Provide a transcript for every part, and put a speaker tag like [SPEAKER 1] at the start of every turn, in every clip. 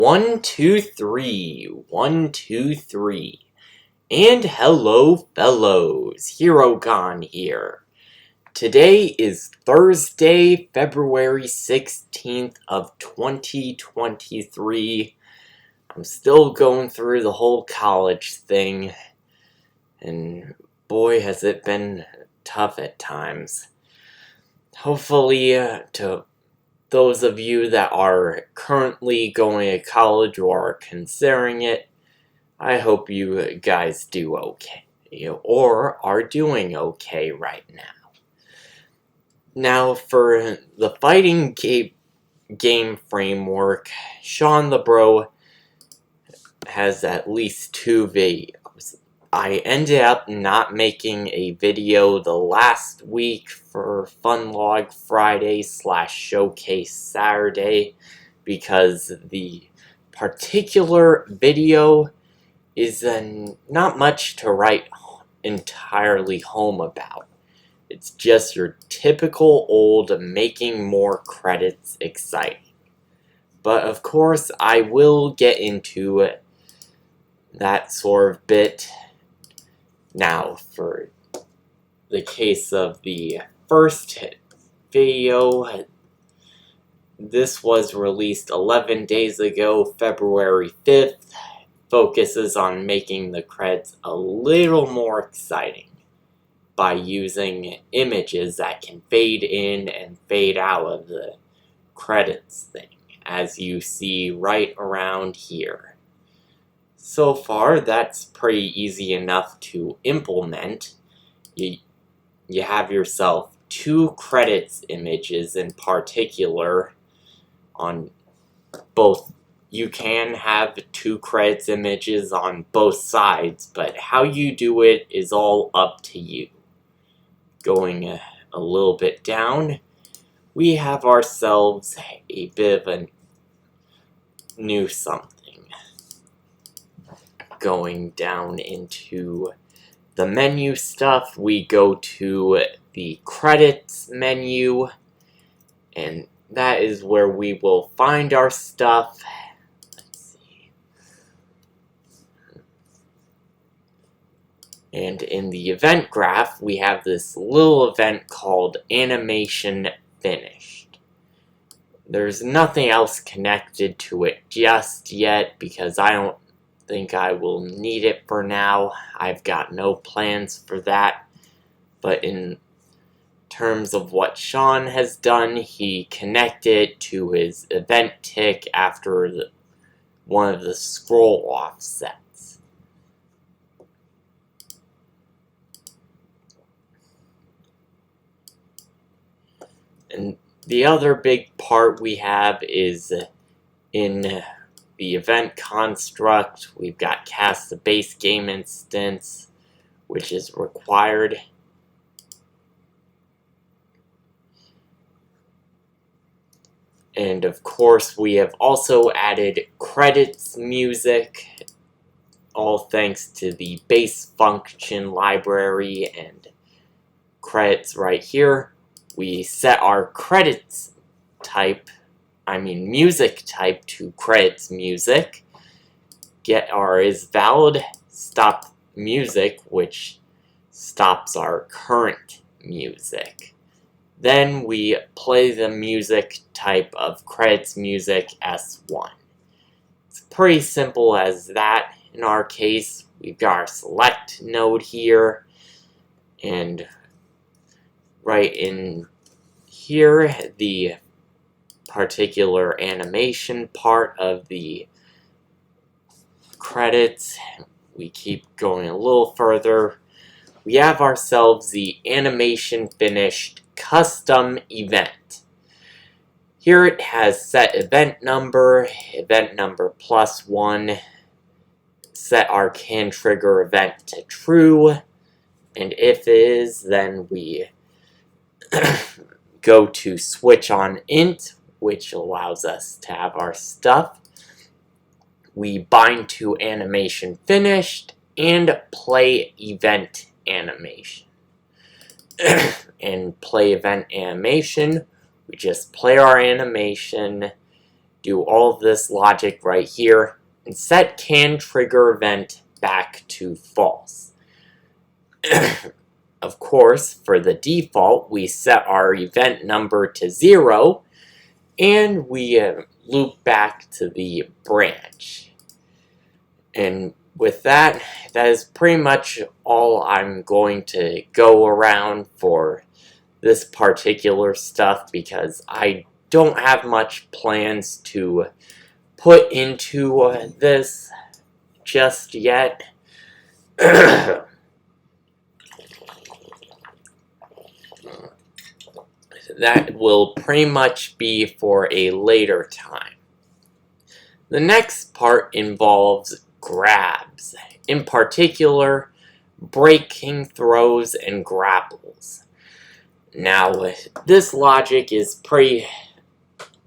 [SPEAKER 1] 1, 2, 3. 1, 2, 3. And hello, fellows. Herogon here. Today is Thursday, February 16th of 2023. I'm still going through the whole college thing, and boy has it been tough at times. Hopefully, to those of you that are currently going to college or are considering it, I hope you guys do okay, or are doing okay right now. Now, for the fighting game framework, Sean the Bro has at least 2 videos. I ended up not making a video the last week for Funlog Friday / Showcase Saturday because the particular video is not much to write entirely home about. It's just your typical old making more credits exciting. But of course I will get into that sort of bit. Now, for the case of the first video, this was released 11 days ago, February 5th. Focuses on making the credits a little more exciting by using images that can fade in and fade out of the credits thing, as you see right around here. So far, that's pretty easy enough to implement. You have yourself 2 credits images in particular on both. You can have 2 credits images on both sides, but how you do it is all up to you. Going a little bit down, we have ourselves a bit of a new something. Going down into the menu stuff, we go to the credits menu, and that is where we will find our stuff. Let's see. And in the event graph, we have this little event called Animation Finished. There's nothing else connected to it just yet because I don't think I will need it for now. I've got no plans for that. But in terms of what Sean has done, he connected it to his event tick after one of the scroll offsets. And the other big part we have is in the event construct. We've got cast the base game instance, which is required. And of course, we have also added credits music, all thanks to the base function library and credits right here. We set our credits type, music type, to credits music. Get our is valid, stop music, which stops our current music. Then we play the music type of credits music S1. It's pretty simple as that. In our case, we've got our select node here, and right in here, the particular animation part of the credits. We keep going a little further. We have ourselves the animation finished custom event. Here it has set event number +1, set our can trigger event to true, and if it is, then we go to switch on int, which allows us to have our stuff. We bind to animation finished and play event animation. And play event animation, we just play our animation, do all this logic right here and set can trigger event back to false. Of course, for the default, we set our event number to 0 and we loop back to the branch. And with that, that is pretty much all I'm going to go around for this particular stuff, because I don't have much plans to put into this just yet. That will pretty much be for a later time. The next part involves grabs, in particular breaking throws and grapples. Now, this logic is pretty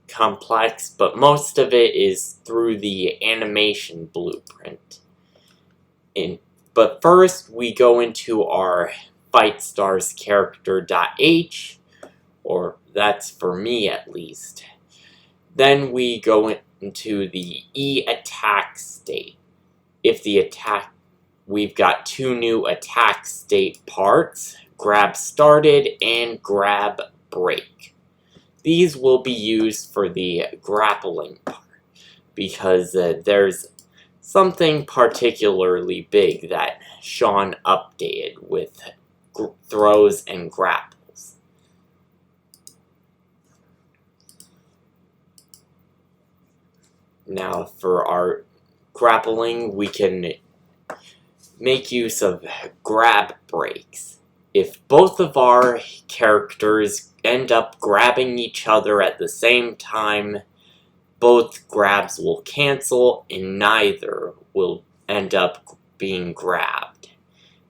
[SPEAKER 1] complex, but most of it is through the animation blueprint. But first, we go into our FightStars character.h, or that's for me at least. Then we go into the E-attack state. If the attack, we've got two new attack state parts, grab started and grab break. These will be used for the grappling part, because there's something particularly big that Sean updated with throws and grapples. Now for our grappling, we can make use of grab breaks. If both of our characters end up grabbing each other at the same time, both grabs will cancel and neither will end up being grabbed.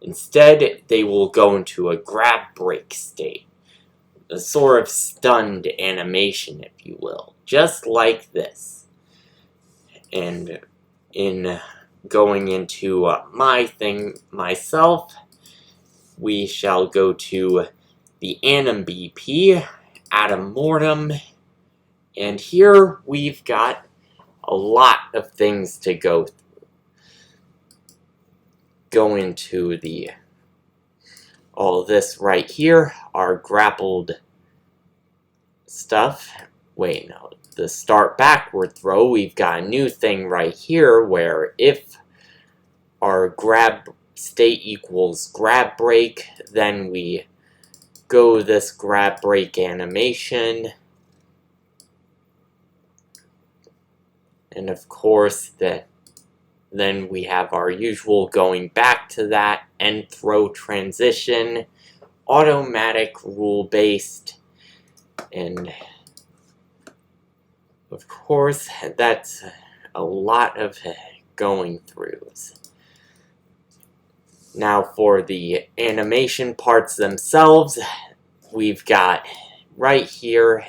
[SPEAKER 1] Instead, they will go into a grab break state, a sort of stunned animation, if you will, just like this. And in going into my thing myself, we shall go to the Anim BP, Atom Mortem, and here we've got a lot of things to go through. Go into all of this right here, our grappled stuff. Wait, no, the start backward throw, we've got a new thing right here where if our grab state equals grab break, then we go this grab break animation. And of course, then we have our usual going back to that end throw transition, automatic rule-based, and of course, that's a lot of going throughs. Now for the animation parts themselves, we've got right here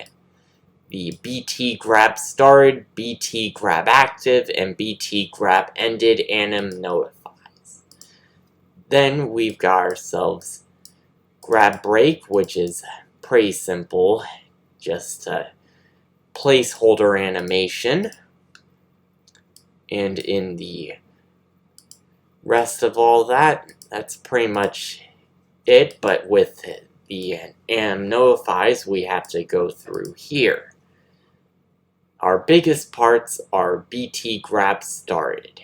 [SPEAKER 1] the BT grab started, BT grab active, and BT grab ended anim notifies. Then we've got ourselves grab break, which is pretty simple, just a placeholder animation. And in the rest of all that, that's pretty much it, but with the anim notifies, we have to go through here. Our biggest parts are BT grab started.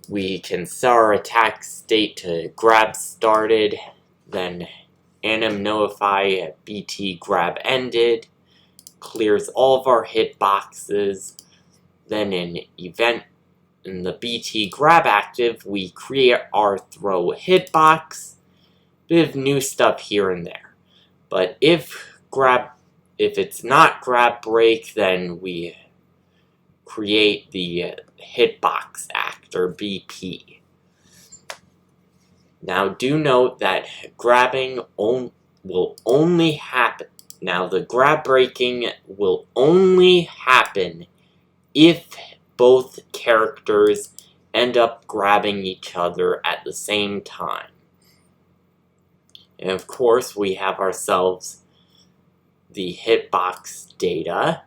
[SPEAKER 1] We can set our attack state to grab started, then anim notify BT grab ended, clears all of our hitboxes. Then in the BT grab active, we create our throw hitbox. Bit of new stuff here and there. But if it's not grab break, then we create the hitbox act, or BP. Now do note that grabbing will only happen. Now the grab breaking will only happen if both characters end up grabbing each other at the same time. And of course, we have ourselves the hitbox data.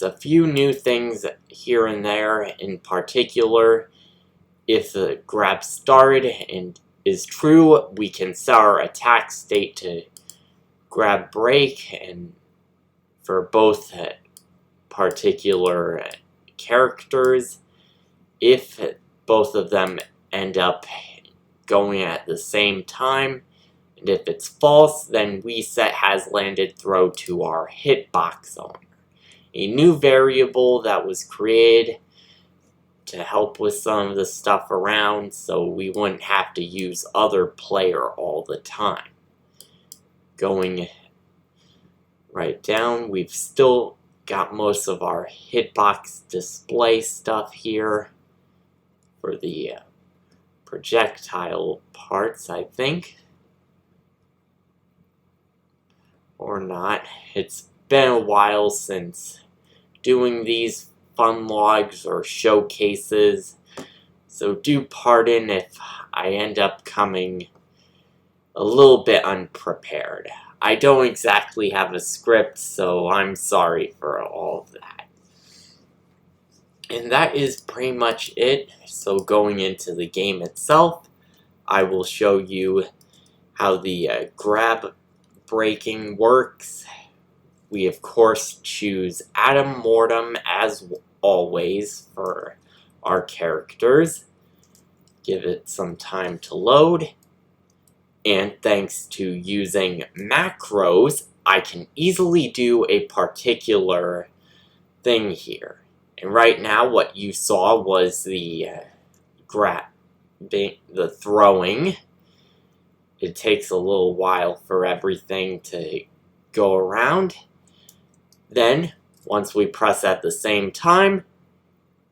[SPEAKER 1] There's a few new things here and there. In particular, if the grab started and is true, we can set our attack state to grab break, and for both particular characters, if both of them end up going at the same time, and if it's false, then we set has landed throw to our hitbox owner. A new variable that was created to help with some of the stuff around, so we wouldn't have to use other player all the time. Going right down, we've still got most of our hitbox display stuff here for the projectile parts, I think. Or not. It's been a while since doing these Funlogs or showcases, so do pardon if I end up coming a little bit unprepared. I don't exactly have a script, so I'm sorry for all of that. And that is pretty much it. So going into the game itself, I will show you how the grab breaking works. We of course choose Adam Mortem as always for our characters. Give it some time to load. And thanks to using macros, I can easily do a particular thing here. And right now, what you saw was the throwing. It takes a little while for everything to go around. Then, once we press at the same time,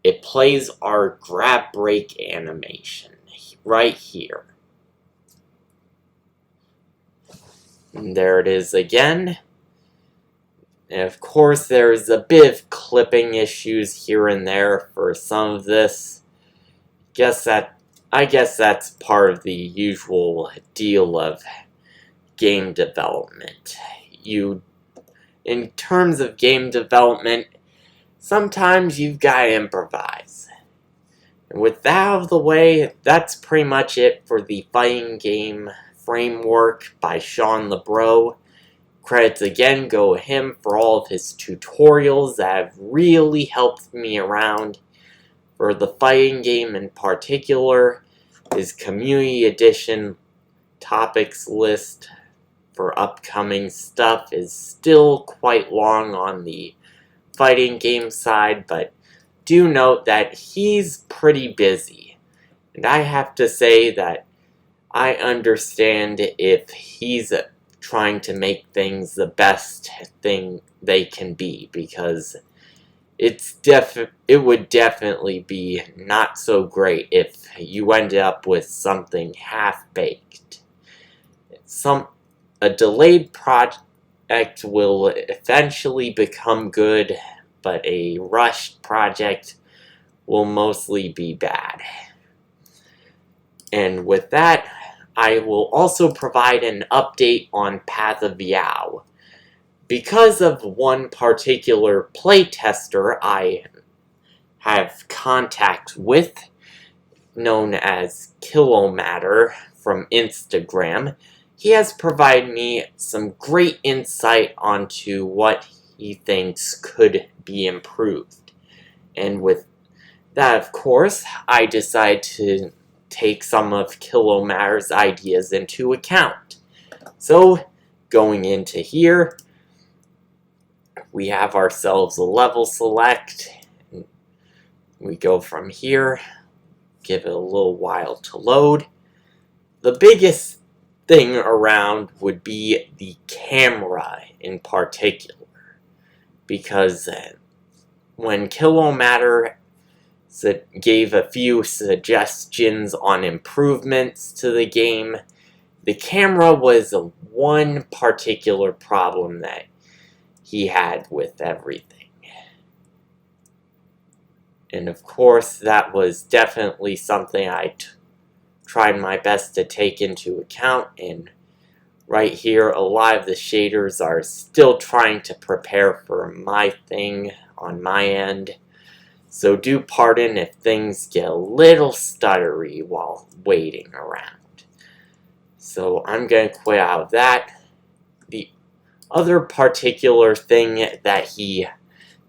[SPEAKER 1] it plays our grab break animation right here. And there it is again. And of course, there's a bit of clipping issues here and there for some of this. I guess that's part of the usual deal of game development. In terms of game development, sometimes you've got to improvise. And with that out of the way, that's pretty much it for the fighting game framework by Sean LeBro. Credits again go to him for all of his tutorials that have really helped me around. For the fighting game in particular, his community edition topics list for upcoming stuff is still quite long on the fighting game side, but do note that he's pretty busy. And I have to say that I understand if he's trying to make things the best thing they can be, because it would definitely be not so great if you ended up with something half-baked. A delayed project will eventually become good, but a rushed project will mostly be bad. And with that, I will also provide an update on Path of Yao. Because of one particular playtester I have contact with, known as Kilomatter from Instagram, he has provided me some great insight onto what he thinks could be improved. And with that, of course, I decided to take some of Kilomatter's ideas into account. So, going into here, we have ourselves a level select. We go from here, give it a little while to load. The biggest thing around would be the camera in particular, because when Kilomatter gave a few suggestions on improvements to the game, the camera was one particular problem that he had with everything. And of course, that was definitely something I tried my best to take into account. And right here, a lot of the shaders are still trying to prepare for my thing on my end, so do pardon if things get a little stuttery while waiting around. So I'm going to quit out of that. The other particular thing that he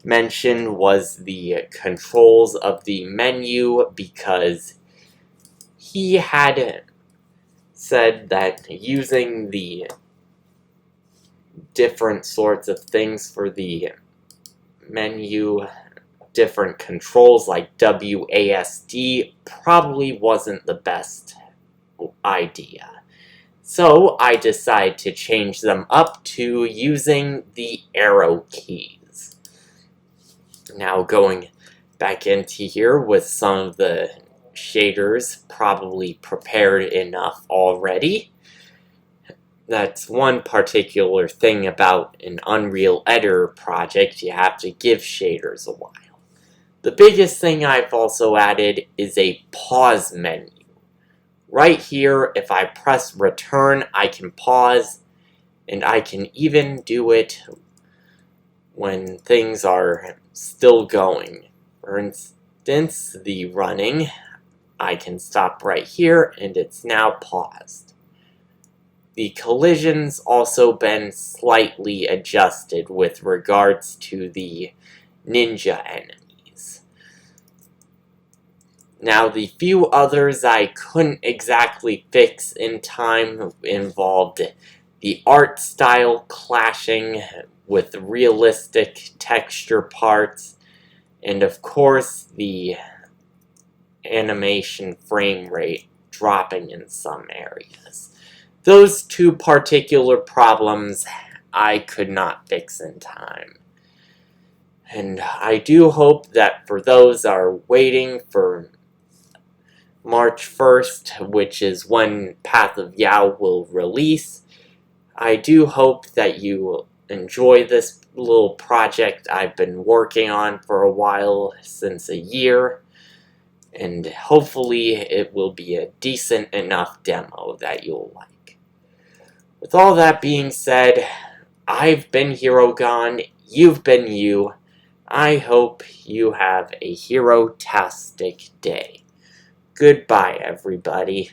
[SPEAKER 1] mentioned was the controls of the menu, because he had said that using the different sorts of things for the menu, different controls like WASD, probably wasn't the best idea. So I decided to change them up to using the arrow keys. Now going back into here with some of the shaders probably prepared enough already. That's one particular thing about an Unreal Editor project, you have to give shaders a while. The biggest thing I've also added is a pause menu. Right here, if I press return, I can pause, and I can even do it when things are still going. For instance, the running, I can stop right here, and it's now paused. The collision's also been slightly adjusted with regards to the ninja enemies. Now, the few others I couldn't exactly fix in time involved the art style clashing with realistic texture parts, and of course the animation frame rate dropping in some areas. Those two particular problems I could not fix in time. And I do hope that for those are waiting for March 1st, which is when Path of Yao will release, I do hope that you enjoy this little project I've been working on for a while, since a year, and hopefully it will be a decent enough demo that you'll like. With all that being said, I've been Herogon, you've been you. I hope you have a hero-tastic day. Goodbye, everybody.